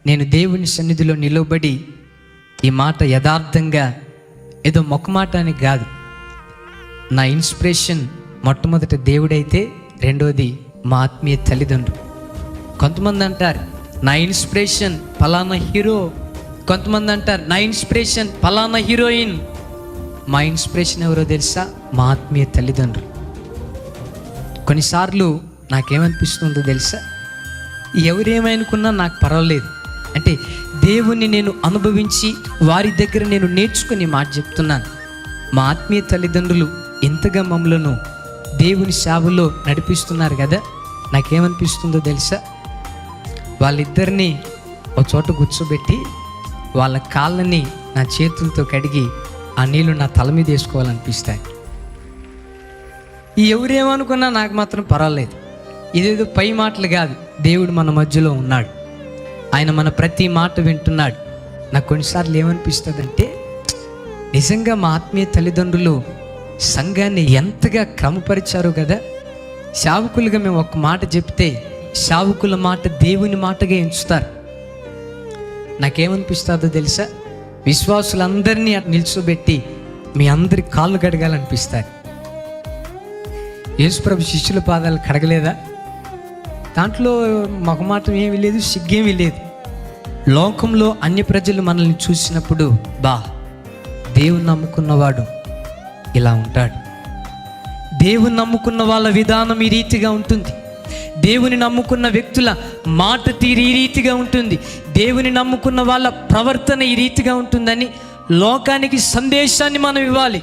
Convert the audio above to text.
నేను దేవుని సన్నిధిలో నిలబడి ఈ మాట యథార్థంగా ఏదో మొక్కమాట అని కాదు. నా ఇన్స్పిరేషన్ మొట్టమొదటి దేవుడైతే, రెండోది మా ఆత్మీయ తల్లిదండ్రులు. కొంతమంది అంటారు నా ఇన్స్పిరేషన్ ఫలానా హీరో, కొంతమంది అంటారు నా ఇన్స్పిరేషన్ ఫలానా హీరోయిన్. మా ఇన్స్పిరేషన్ ఎవరో తెలుసా? మా ఆత్మీయ తల్లిదండ్రులు. కొన్నిసార్లు నాకేమనిపిస్తుందో తెలుసా? ఎవరేమనుకున్నా నాకు పర్వాలేదు, అంటే దేవుణ్ణి నేను అనుభవించి వారి దగ్గర నేను నేర్చుకుని మాట చెప్తున్నాను. మా ఆత్మీయ తల్లిదండ్రులు ఎంతగా మమ్మలను దేవుని సేవలో నడిపిస్తున్నారు కదా, నాకేమనిపిస్తుందో తెలుసా? వాళ్ళిద్దరినీ ఒక చోట కూర్చోబెట్టి వాళ్ళ కాళ్ళని నా చేతులతో కడిగి ఆ నీళ్ళు నా తల మీద వేసుకోవాలనిపిస్తాయి. ఎవరేమనుకున్నా నాకు మాత్రం పర్వాలేదు. ఇదేదో పై మాటలు కాదు, దేవుడు మన మధ్యలో ఉన్నాడు, ఆయన మన ప్రతి మాట వింటున్నాడు. నాకు కొన్నిసార్లు ఏమనిపిస్తుందంటే, నిజంగా మా ఆత్మీయ తల్లిదండ్రులు సంఘాన్ని ఎంతగా క్రమపరిచారు కదా. సేవకులుగా మేము ఒక మాట చెప్తే సేవకుల మాట దేవుని మాటగా ఎంచుతారు. నాకేమనిపిస్తుందో తెలుసా? విశ్వాసులందరినీ నిల్చోబెట్టి మీ అందరి కాళ్ళు కడగాలనిపిస్తారు. యేసుప్రభు శిష్యుల పాదాలు కడగలేదా? దాంట్లో మొహమాటం ఏమీ లేదు, సిగ్గేమీ లేదు. లోకంలో అన్య ప్రజలు మనల్ని చూసినప్పుడు దేవుని నమ్ముకున్నవాడు ఇలా ఉంటాడు, దేవుని నమ్ముకున్న వాళ్ళ విధానం ఈ రీతిగా ఉంటుంది, దేవుని నమ్ముకున్న వ్యక్తుల మాట తీరు ఈ రీతిగా ఉంటుంది, దేవుని నమ్ముకున్న వాళ్ళ ప్రవర్తన ఈ రీతిగా ఉంటుందని లోకానికి సందేశాన్ని మనం ఇవ్వాలి.